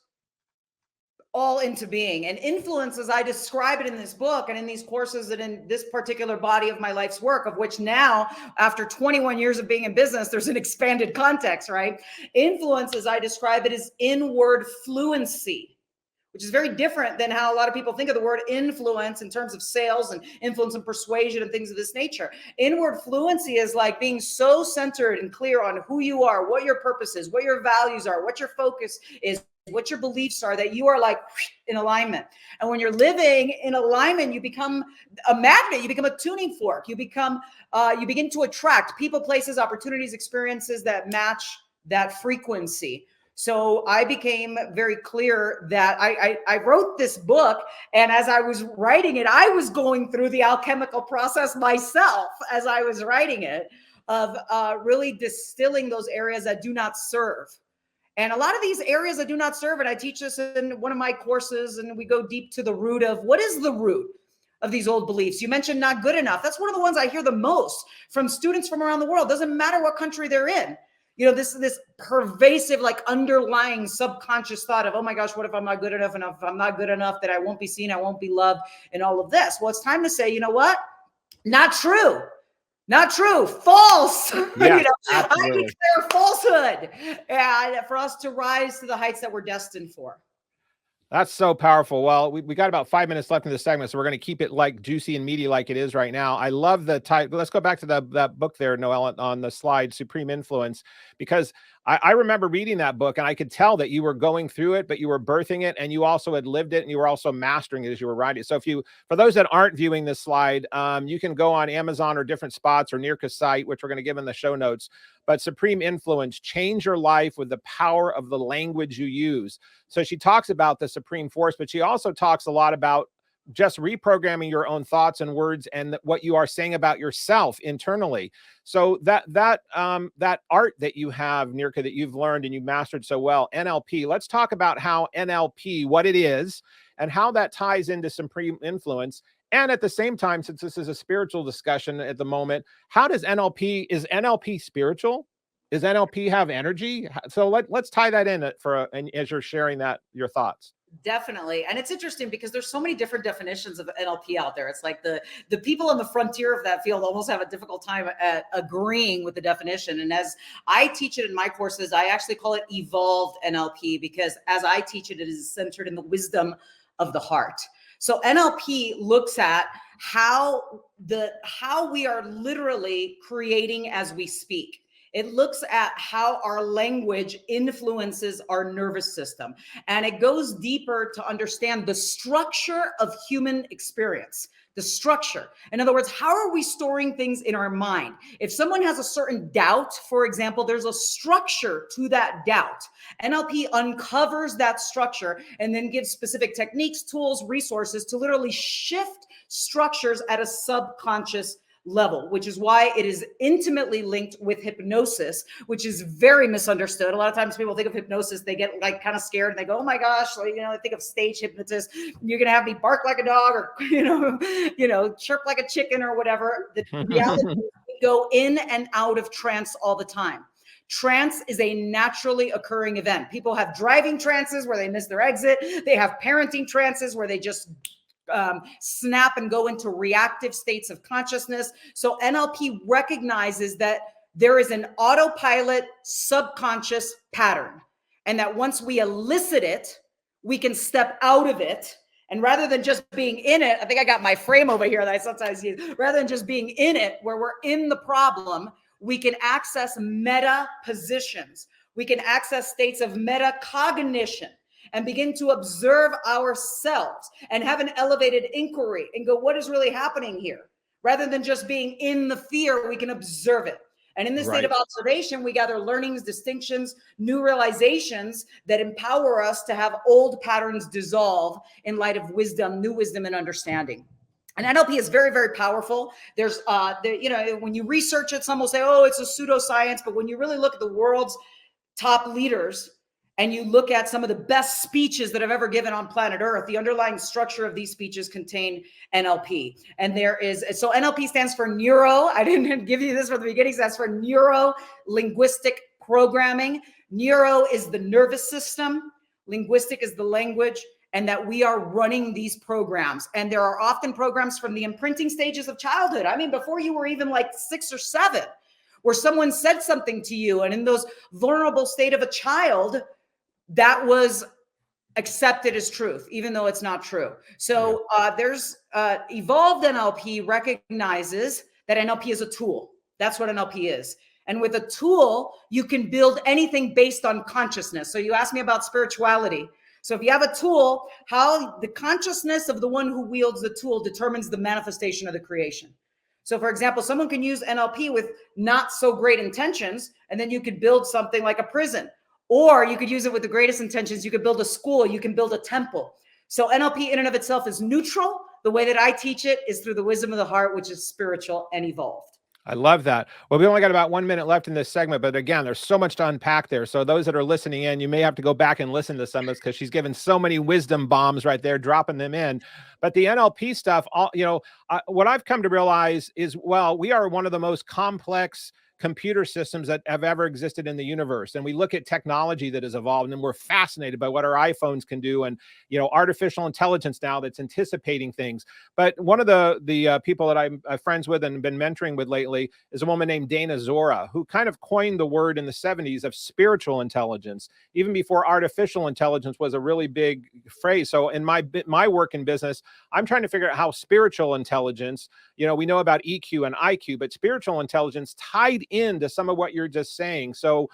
C: all into being. And influence, as I describe it in this book and in these courses and in this particular body of my life's work, of which now, after 21 years of being in business, there's an expanded context, right? Influence, as I describe it, is inward fluency, which is very different than how a lot of people think of the word influence in terms of sales and influence and persuasion and things of this nature. Inward fluency is like being so centered and clear on who you are, what your purpose is, what your values are, what your focus is, what your beliefs are, that you are like in alignment. And when you're living in alignment, you become a magnet, you become a tuning fork, you begin to attract people, places, opportunities, experiences that match that frequency. So I became very clear that I wrote this book, and as I was writing it, I was going through the alchemical process myself as I was writing it, of really distilling those areas that do not serve. And a lot of these areas that do not serve, and I teach this in one of my courses, and we go deep to the root of what is the root of these old beliefs. You mentioned not good enough. That's one of the ones I hear the most from students from around the world. Doesn't matter what country they're in. You know, this pervasive, like underlying subconscious thought of, oh my gosh, what if I'm not good enough? And if I'm not good enough, that I won't be seen, I won't be loved, and all of this. Well, it's time to say, you know what? Not true. Not true. False.
B: Yeah,
C: I declare falsehood. And for us to rise to the heights that we're destined for.
B: That's so powerful. Well, we got about 5 minutes left in the segment, so we're going to keep it like juicy and meaty like it is right now. I love the title. Let's go back to that book there, Noelle, on the slide, Supreme Influence, because I remember reading that book, and I could tell that you were going through it, but you were birthing it, and you also had lived it, and you were also mastering it as you were writing it. So for those that aren't viewing this slide, you can go on Amazon or different spots or Niurka's site, which we're going to give in the show notes. But Supreme Influence, change your life with the power of the language you use. So she talks about the supreme force, but she also talks a lot about just reprogramming your own thoughts and words and what you are saying about yourself internally. So that art that you have, Niurka, that you've learned and you've mastered so well, NLP. Let's talk about how NLP, what it is, and how that ties into Supreme Influence. And at the same time, since this is a spiritual discussion at the moment, how does is NLP spiritual? Does NLP have energy? So let's tie that in and as you're sharing your thoughts.
C: Definitely. And it's interesting because there's so many different definitions of NLP out there. It's like the people on the frontier of that field almost have a difficult time at agreeing with the definition. And as I teach it in my courses, I actually call it evolved NLP, because as I teach it, it is centered in the wisdom of the heart. So NLP looks at how we are literally creating as we speak. It looks at how our language influences our nervous system. And it goes deeper to understand the structure of human experience. The structure. In other words, how are we storing things in our mind? If someone has a certain doubt, for example, there's a structure to that doubt. NLP uncovers that structure and then gives specific techniques, tools, resources to literally shift structures at a subconscious level, which is why it is intimately linked with hypnosis, which is very misunderstood. A lot of times people think of hypnosis, they get like kind of scared and they go, oh my gosh, like, I think of stage hypnotist. You're going to have me bark like a dog or, chirp like a chicken or whatever. The reality is we go in and out of trance all the time. Trance is a naturally occurring event. People have driving trances where they miss their exit. They have parenting trances where they just snap and go into reactive states of consciousness. So NLP recognizes that there is an autopilot subconscious pattern, and that once we elicit it, we can step out of it. And rather than just being in it, I think I got my frame over here that I sometimes use, rather than just being in it, where we're in the problem, we can access meta positions. We can access states of metacognition and begin to observe ourselves and have an elevated inquiry and go, what is really happening here? Rather than just being in the fear, we can observe it. And in this state of observation, we gather learnings, distinctions, new realizations that empower us to have old patterns dissolve in light of wisdom, new wisdom and understanding. And NLP is very, very powerful. There's, when you research it, some will say, oh, it's a pseudoscience. But when you really look at the world's top leaders, and you look at some of the best speeches that I've ever given on planet Earth, the underlying structure of these speeches contain NLP. And so NLP stands for neuro. I didn't give you this from the beginning. It stands for neuro linguistic programming. Neuro is the nervous system. Linguistic is the language, and that we are running these programs. And there are often programs from the imprinting stages of childhood. I mean, before you were even like 6 or 7, where someone said something to you, and in those vulnerable state of a child, that was accepted as truth, even though it's not true. So there's evolved NLP recognizes that NLP is a tool. That's what NLP is. And with a tool, you can build anything based on consciousness. So you asked me about spirituality. So if you have a tool, how the consciousness of the one who wields the tool determines the manifestation of the creation. So for example, someone can use NLP with not so great intentions, and then you could build something like a prison. Or you could use it with the greatest intentions. You could build a school, you can build a temple. So NLP in and of itself is neutral. The way that I teach it is through the wisdom of the heart, which is spiritual and evolved.
B: I love that. Well, we only got about 1 minute left in this segment, but again, there's so much to unpack there. So those that are listening in, you may have to go back and listen to some of this because she's given so many wisdom bombs right there, dropping them in. But the NLP stuff, what I've come to realize is, well, we are one of the most complex computer systems that have ever existed in the universe. And we look at technology that has evolved, and we're fascinated by what our iPhones can do, and artificial intelligence now that's anticipating things. But one of the people that I'm friends with and been mentoring with lately is a woman named Dana Zora, who kind of coined the word in the 70s of spiritual intelligence, even before artificial intelligence was a really big phrase. So in my work in business, I'm trying to figure out how spiritual intelligence, we know about EQ and IQ, but spiritual intelligence tied into some of what you're just saying. So,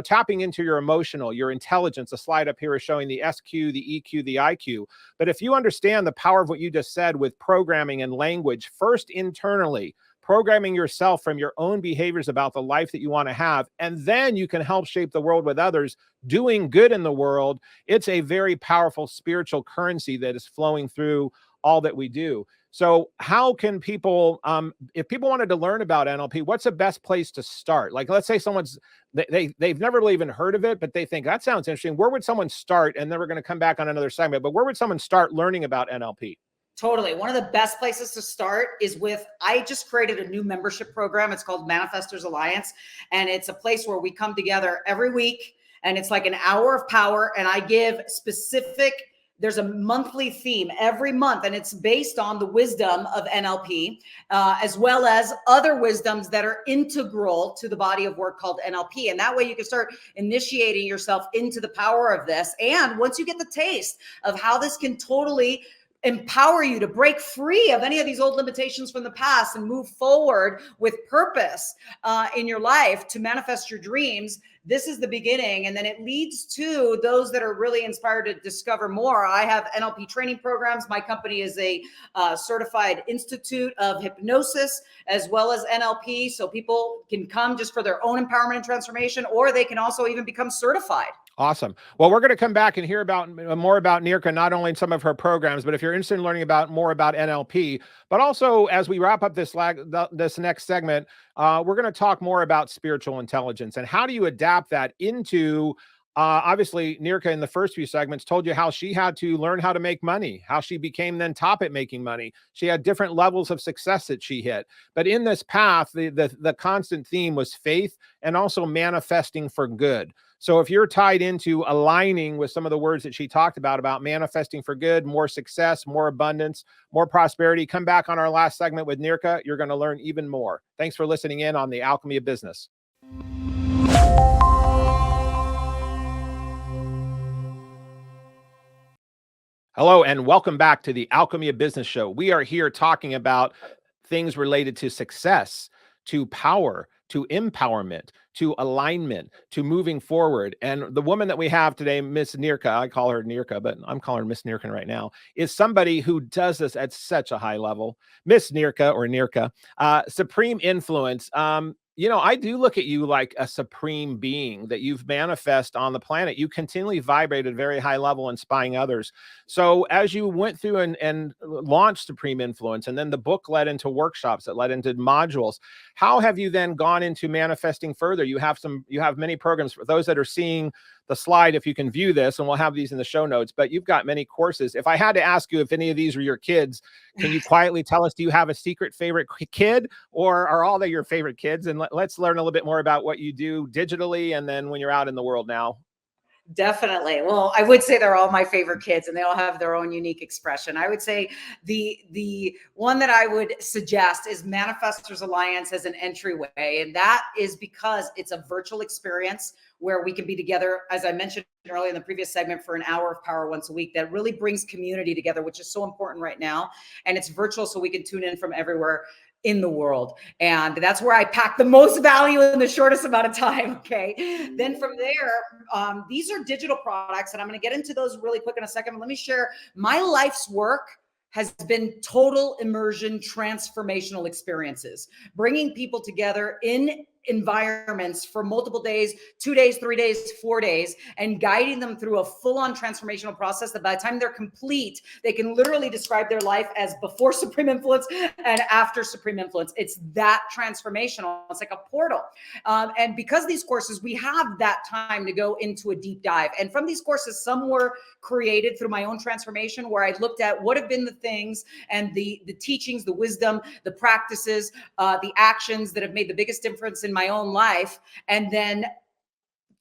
B: tapping into your emotional, your intelligence. The slide up here is showing the SQ, the EQ, the IQ. But if you understand the power of what you just said with programming and language, first internally, programming yourself from your own behaviors about the life that you want to have, and then you can help shape the world with others, doing good in the world. It's a very powerful spiritual currency that is flowing through all that we do. So how can people, if people wanted to learn about NLP, what's the best place to start? Like, let's say they've never really even heard of it, but they think that sounds interesting. Where would someone start? And then we're going to come back on another segment, but where would someone start learning about NLP?
C: Totally. One of the best places to start is I just created a new membership program. It's called Manifestors Alliance. And it's a place where we come together every week, and it's like an hour of power. And I give there's a monthly theme every month, and it's based on the wisdom of NLP, as well as other wisdoms that are integral to the body of work called NLP. And that way you can start initiating yourself into the power of this. And once you get the taste of how this can totally empower you to break free of any of these old limitations from the past and move forward with purpose in your life to manifest your dreams, this is the beginning. And then it leads to those that are really inspired to discover more. I have NLP training programs. My company is a certified institute of hypnosis as well as NLP. So people can come just for their own empowerment and transformation, or they can also even become certified.
B: Awesome. Well, we're going to come back and hear more about Niurka, not only in some of her programs, but if you're interested in learning more about NLP, but also as we wrap up this next segment, we're going to talk more about spiritual intelligence and how do you adapt that into, obviously Niurka in the first few segments told you how she had to learn how to make money, how she became then top at making money. She had different levels of success that she hit. But in this path, the constant theme was faith and also manifesting for good. So if you're tied into aligning with some of the words that she talked about manifesting for good, more success, more abundance, more prosperity, come back on our last segment with Niurka. You're going to learn even more. Thanks for listening in on the Alchemy of Business. Hello, and welcome back to the Alchemy of Business show. We are here talking about things related to success, to power, to empowerment, to alignment, to moving forward. And the woman that we have today, Miss Niurka, I call her Niurka, but I'm calling her Miss Niurka right now, is somebody who does this at such a high level. Miss Niurka, or Niurka, supreme influence. I do look at you like a supreme being that you've manifest on the planet. You continually vibrate at a very high level, inspiring others. So as you went through and launched Supreme Influence, and then the book led into workshops that led into modules, how have you then gone into manifesting further? You have many programs. For those that are seeing the slide, if you can view this, and we'll have these in the show notes, but you've got many courses. If I had to ask you if any of these are your kids, can you quietly tell us, do you have a secret favorite kid, or are all they your favorite kids? And let's learn a little bit more about what you do digitally and then when you're out in the world now.
C: Definitely. Well, I would say they're all my favorite kids, and they all have their own unique expression. I would say the one that I would suggest is Manifestors Alliance as an entryway. And that is because it's a virtual experience where we can be together, as I mentioned earlier in the previous segment, for an hour of power once a week. That really brings community together, which is so important right now. And it's virtual, so we can tune in from everywhere. in the world. And that's where I pack the most value in the shortest amount of time. Okay. Then from there, these are digital products, and I'm going to get into those really quick in a second. But let me share my life's work has been total immersion, transformational experiences, bringing people together in environments for multiple days, 2 days, 3 days, 4 days, and guiding them through a full-on transformational process that by the time they're complete, they can literally describe their life as before Supreme Influence and after Supreme Influence. It's that transformational. It's like a portal. And because these courses, we have that time to go into a deep dive. And from these courses, some were created through my own transformation, where I looked at what have been the things and the teachings, the wisdom, the practices, the actions that have made the biggest difference in my own life, and then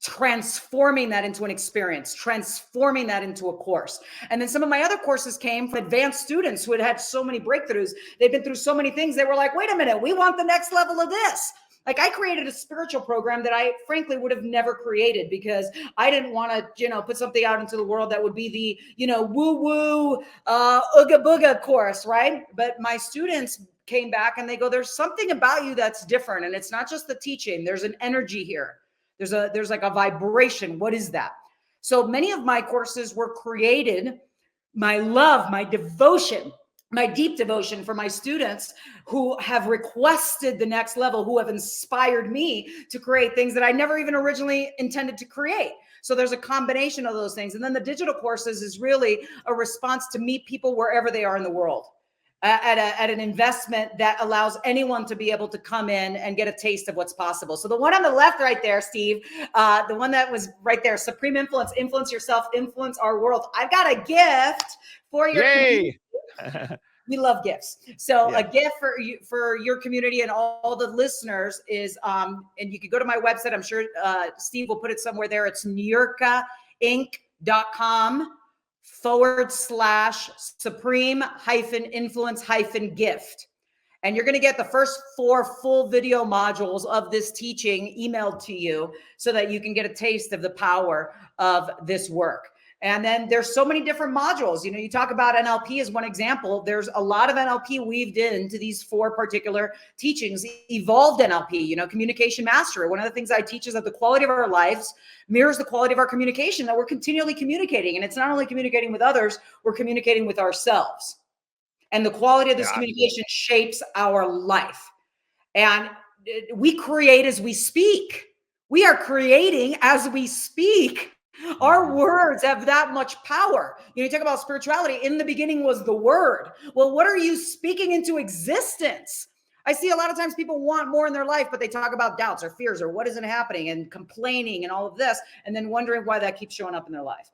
C: transforming that into an experience, transforming that into a course. And then some of my other courses came from advanced students who had had so many breakthroughs. They've been through so many things. They were like, wait a minute, we want the next level of this. Like, I created a spiritual program that I frankly would have never created, because I didn't want to, put something out into the world that would be the, woo-woo, ooga booga course, right? But my students came back and they go, there's something about you that's different. And it's not just the teaching. There's an energy here. There's like a vibration. What is that? So many of my courses were created, my love, my devotion, my deep devotion for my students who have requested the next level, who have inspired me to create things that I never even originally intended to create. So there's a combination of those things. And then the digital courses is really a response to meet people wherever they are in the world. At an investment that allows anyone to be able to come in and get a taste of what's possible. So the one on the left right there, Steve, the one that was right there, Supreme Influence, Influence Yourself, Influence Our World. I've got a gift for your
B: Yay!
C: We love gifts. So a gift for your community and all the listeners is, and you can go to my website. I'm sure Steve will put it somewhere there. It's niurkainc.com/supreme-influence-gift. And you're going to get the first 4 full video modules of this teaching emailed to you so that you can get a taste of the power of this work. And then there's so many different modules. You talk about NLP as one example. There's a lot of NLP weaved into these 4 particular teachings. Evolved NLP, communication mastery. One of the things I teach is that the quality of our lives mirrors the quality of our communication, that we're continually communicating. And it's not only communicating with others, we're communicating with ourselves. And the quality of this communication shapes our life. And we create as we speak. We are creating as we speak. Our words have that much power. You talk about spirituality. In the beginning was the word. Well, what are you speaking into existence? I see a lot of times people want more in their life, but they talk about doubts or fears or what isn't happening and complaining and all of this, and then wondering why that keeps showing up in their life.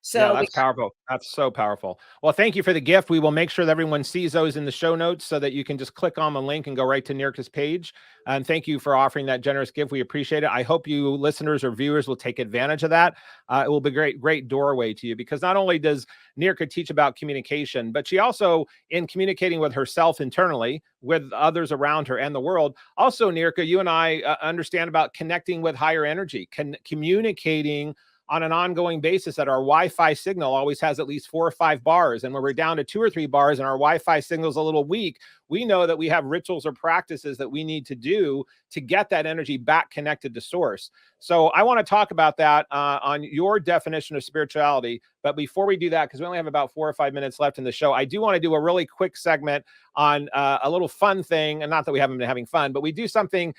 C: So
B: that's powerful. That's so powerful. Well, thank you for the gift. We will make sure that everyone sees those in the show notes so that you can just click on the link and go right to Niurka's page. And thank you for offering that generous gift. We appreciate it. I hope you listeners or viewers will take advantage of that. It will be a great doorway to you, because not only does Niurka teach about communication, but she also, in communicating with herself internally, with others around her and the world. Also, Niurka, you and I understand about connecting with higher energy, communicating on an ongoing basis, that our Wi-Fi signal always has at least 4 or 5 bars. And when we're down to 2 or 3 bars and our Wi-Fi signal is a little weak, we know that we have rituals or practices that we need to do to get that energy back connected to source. So I want to talk about that on your definition of spirituality. But before we do that, because we only have about 4 or 5 minutes left in the show, I do want to do a really quick segment on a little fun thing. And not that we haven't been having fun, but we do something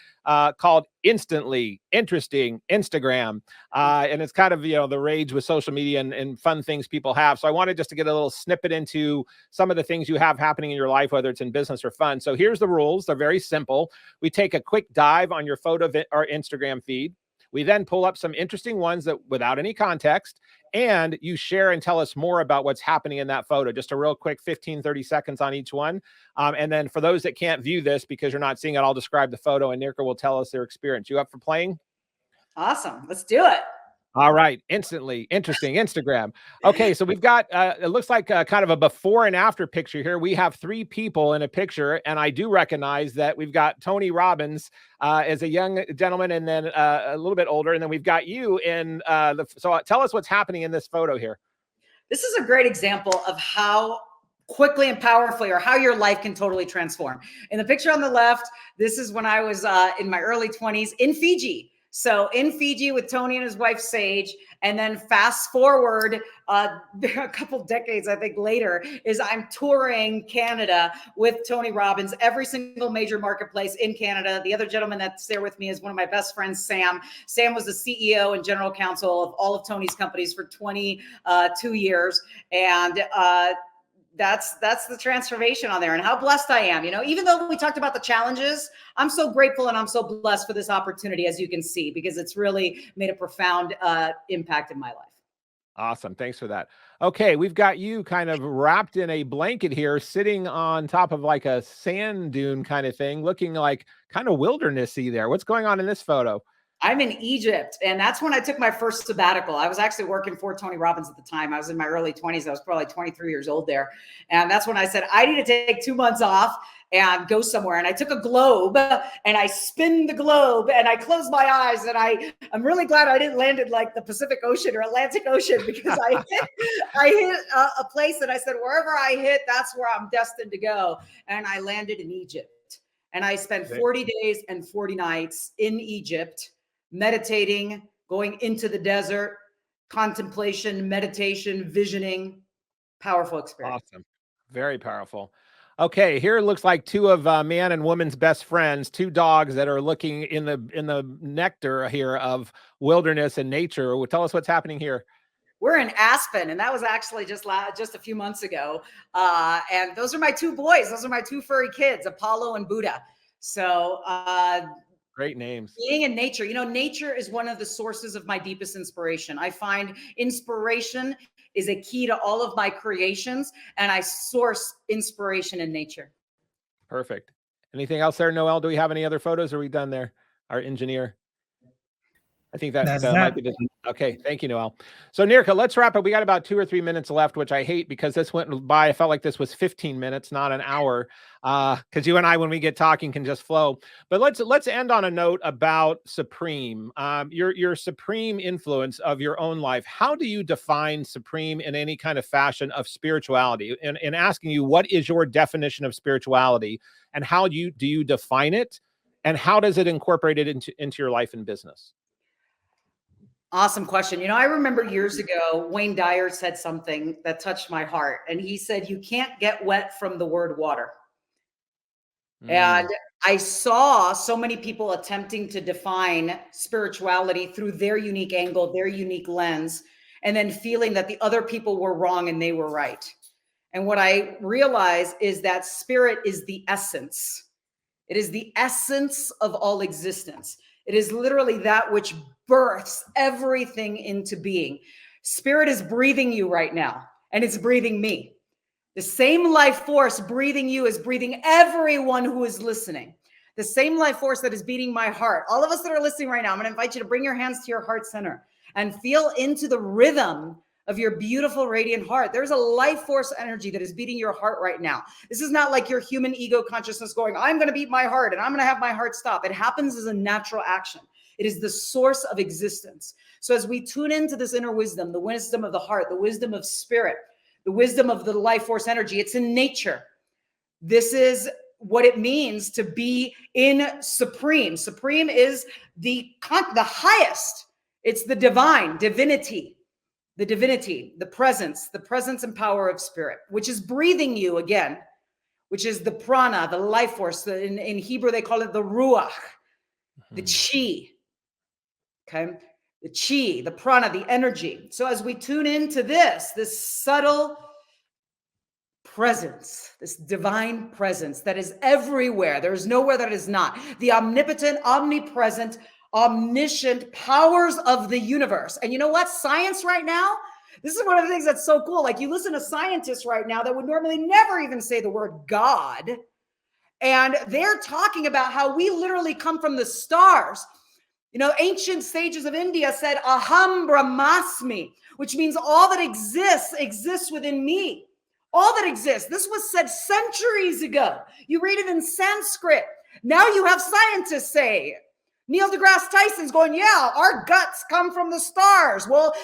B: called Instantly Interesting Instagram. And it's kind of, the rage with social media and fun things people have. So I wanted just to get a little snippet into some of the things you have happening in your life, whether it's in business or fun. So here's the rules. They're very simple. We take a quick dive on your photo or Instagram feed. We then pull up some interesting ones that without any context, and you share and tell us more about what's happening in that photo. Just a real quick 15, 30 seconds on each one. And then for those that can't view this because you're not seeing it, I'll describe the photo and Niurka will tell us their experience. You up for playing?
C: Awesome. Let's do it.
B: All right. Instantly Interesting Instagram. Okay. So we've got, it looks like kind of a before and after picture here. We have 3 people in a picture, and I do recognize that we've got Tony Robbins as a young gentleman, and then a little bit older. And then we've got you in so tell us what's happening in this photo here.
C: This is a great example of how quickly and powerfully, or how your life can totally transform. In the picture on the left, this is when I was in my early 20s in Fiji. So in Fiji with Tony and his wife, Sage. And then fast forward a couple decades, I think later, is I'm touring Canada with Tony Robbins, every single major marketplace in Canada. The other gentleman that's there with me is one of my best friends, Sam. Sam was the CEO and general counsel of all of Tony's companies for 22 years. And that's the transformation on there, and how blessed I am. Even though we talked about the challenges, I'm so grateful and I'm so blessed for this opportunity, as you can see, because it's really made a profound impact in my life.
B: Awesome. Thanks for that. Okay. We've got you kind of wrapped in a blanket here, sitting on top of like a sand dune kind of thing, looking like kind of wildernessy there. What's going on in this photo?
C: I'm in Egypt, and that's when I took my first sabbatical. I was actually working for Tony Robbins at the time. I was in my early 20s. I was probably 23 years old there. And that's when I said, I need to take 2 months off and go somewhere. And I took a globe and I spin the globe and I closed my eyes. And I'm really glad I didn't land in like the Pacific Ocean or Atlantic Ocean, because I hit a place that I said, wherever I hit, that's where I'm destined to go. And I landed in Egypt. And I spent 40 days and 40 nights in Egypt, meditating, going into the desert, contemplation, meditation, visioning. Powerful experience.
B: Awesome. Very powerful. Okay, here it looks like two of man and woman's best friends, two dogs that are looking in the nectar here of wilderness and nature. Tell us what's happening here.
C: We're in Aspen, and that was actually just a few months ago. And those are my two boys. Those are my two furry kids, Apollo and Buddha. So
B: great names.
C: Being in nature. Nature is one of the sources of my deepest inspiration. I find inspiration is a key to all of my creations, and I source inspiration in nature.
B: Perfect. Anything else there, Noel? Do we have any other photos? Or are we done there? Our engineer. I think that might be the. Okay, thank you, Noel. So Niurka, let's wrap up. We got about 2 or 3 minutes left, which I hate because this went by. I felt like this was 15 minutes, not an hour. Because you and I, when we get talking, can just flow. But let's end on a note about supreme. Your supreme influence of your own life. How do you define supreme in any kind of fashion of spirituality? In asking you, what is your definition of spirituality, and how do you define it, and how does it incorporate it into your life and business?
C: Awesome question. I remember years ago, Wayne Dyer said something that touched my heart. And he said, you can't get wet from the word water. And I saw so many people attempting to define spirituality through their unique angle, their unique lens, and then feeling that the other people were wrong and they were right. And what I realized is that spirit is the essence. It is the essence of all existence. It is literally that which births everything into being. Spirit is breathing you right now, and it's breathing me. The same life force breathing you is breathing everyone who is listening. The same life force that is beating my heart. All of us that are listening right now, I'm going to invite you to bring your hands to your heart center and feel into the rhythm of your beautiful, radiant heart. There's a life force energy that is beating your heart right now. This is not like your human ego consciousness going, I'm going to beat my heart and I'm going to have my heart stop. It happens as a natural action. It is the source of existence. So as we tune into this inner wisdom, the wisdom of the heart, the wisdom of spirit, the wisdom of the life force energy, it's in nature. This is what it means to be in supreme. Supreme is the highest. It's the divine, divinity. The divinity, the presence and power of spirit, which is breathing you again, which is the prana, the life force. In Hebrew, they call it the ruach, the chi. Okay. The chi, the prana, the energy. So as we tune into this subtle presence, this divine presence that is everywhere. There's nowhere that is not. The omnipotent, omnipresent, omniscient powers of the universe. And you know what? Science right now, this is one of the things that's so cool. Like you listen to scientists right now that would normally never even say the word God. And they're talking about how we literally come from the stars. Ancient sages of India said, Aham Brahmasmi, which means all that exists within me. All that exists. This was said centuries ago. You read it in Sanskrit. Now you have scientists say, Neil deGrasse Tyson's going, yeah, our guts come from the stars. Well,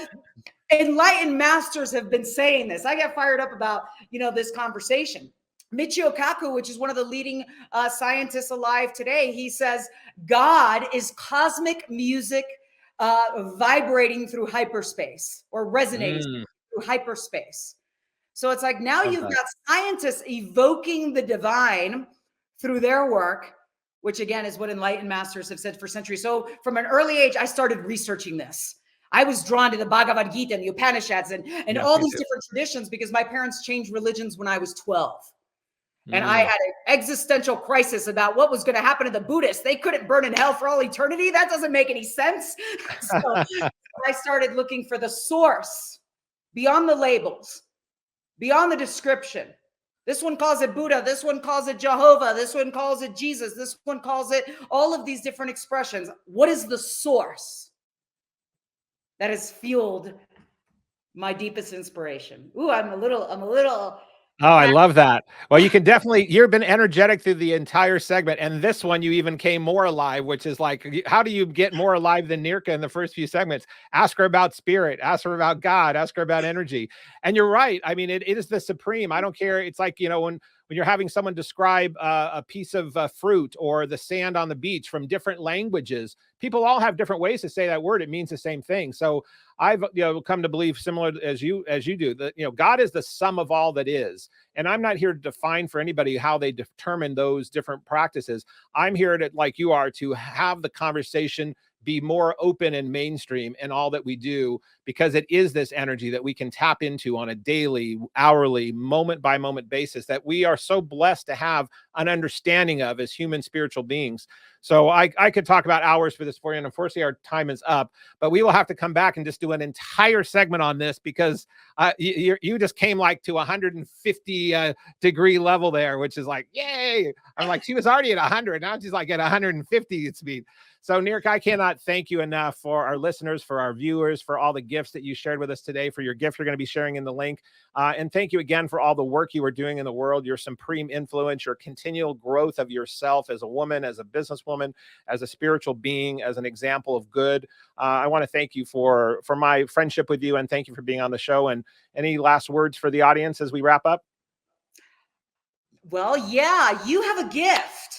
C: enlightened masters have been saying this. I get fired up about, this conversation. Michio Kaku, which is one of the leading scientists alive today, he says, God is cosmic music vibrating through hyperspace or resonating through hyperspace. So it's like now you've got scientists evoking the divine through their work, which again is what enlightened masters have said for centuries. So from an early age, I started researching this. I was drawn to the Bhagavad Gita and the Upanishads and all these different traditions because my parents changed religions when I was 12. And I had an existential crisis about what was going to happen to the Buddhists. They couldn't burn in hell for all eternity. That doesn't make any sense. So I started looking for the source beyond the labels, beyond the description. This one calls it Buddha. This one calls it Jehovah. This one calls it Jesus. This one calls it all of these different expressions. What is the source that has fueled my deepest inspiration? Ooh, I'm a little.
B: Oh, I love that. Well, you've been energetic through the entire segment. And this one, you even came more alive, which is like, how do you get more alive than Niurka in the first few segments? Ask her about spirit, ask her about God, ask her about energy. And you're right. I mean, it is the supreme. I don't care. It's like, when you're having someone describe a piece of fruit or the sand on the beach from different languages, people all have different ways to say that word. It means the same thing. So I've come to believe similar as you do that, God is the sum of all that is. And I'm not here to define for anybody how they determine those different practices. I'm here to, like you are, to have the conversation be more open and mainstream in all that we do, because it is this energy that we can tap into on a daily, hourly, moment by moment basis that we are so blessed to have an understanding of as human spiritual beings. So I could talk about hours for this for you, and unfortunately our time is up, but we will have to come back and just do an entire segment on this because you just came like to 150 degree level there, which is like, yay. I'm like, she was already at 100. Now she's like at 150 speed. So Niurka, I cannot thank you enough for our listeners, for our viewers, for all the gifts that you shared with us today, for your gift you're going to be sharing in the link. And thank you again for all the work you are doing in the world, your supreme influence, your continual growth of yourself as a woman, as a businesswoman, as a spiritual being, as an example of good. I want to thank you for my friendship with you, and thank you for being on the show. And any last words for the audience as we wrap up?
C: Well, yeah, you have a gift.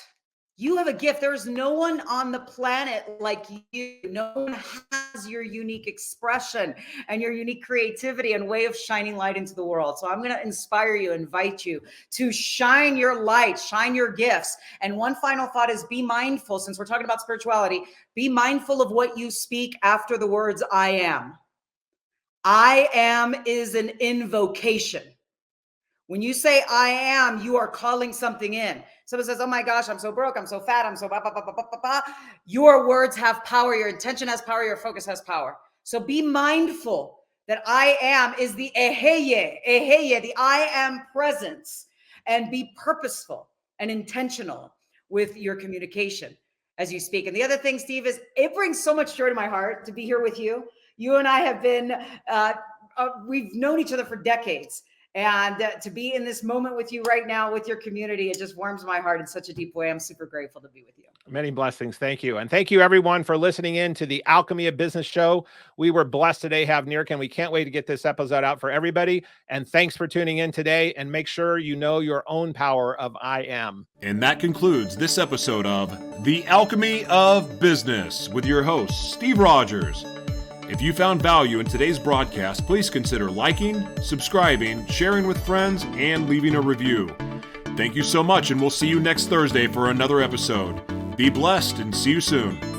C: You have a gift. There is no one on the planet like you. No one has your unique expression and your unique creativity and way of shining light into the world. So I'm going to inspire you, invite you to shine your light, shine your gifts. And one final thought is be mindful, since we're talking about spirituality, be mindful of what you speak after the words I am. I am is an invocation. When you say I am, you are calling something in. Someone says, oh my gosh, I'm so broke, I'm so fat, I'm so blah, blah, blah, blah, blah, blah. Your words have power, your intention has power, your focus has power. So be mindful that I am is the eheye, the I am presence, and be purposeful and intentional with your communication as you speak. And the other thing, Steve, is it brings so much joy to my heart to be here with you. You and I have been, we've known each other for decades. And to be in this moment with you right now, with your community, it just warms my heart in such a deep way. I'm super grateful to be with you.
B: Many blessings. Thank you. And thank you everyone for listening in to the Alchemy of Business show. We were blessed today to have Niurka, and we can't wait to get this episode out for everybody. And thanks for tuning in today, and make sure you know your own power of I am.
A: And that concludes this episode of The Alchemy of Business with your host, Steve Rodgers. If you found value in today's broadcast, please consider liking, subscribing, sharing with friends, and leaving a review. Thank you so much, and we'll see you next Thursday for another episode. Be blessed and see you soon.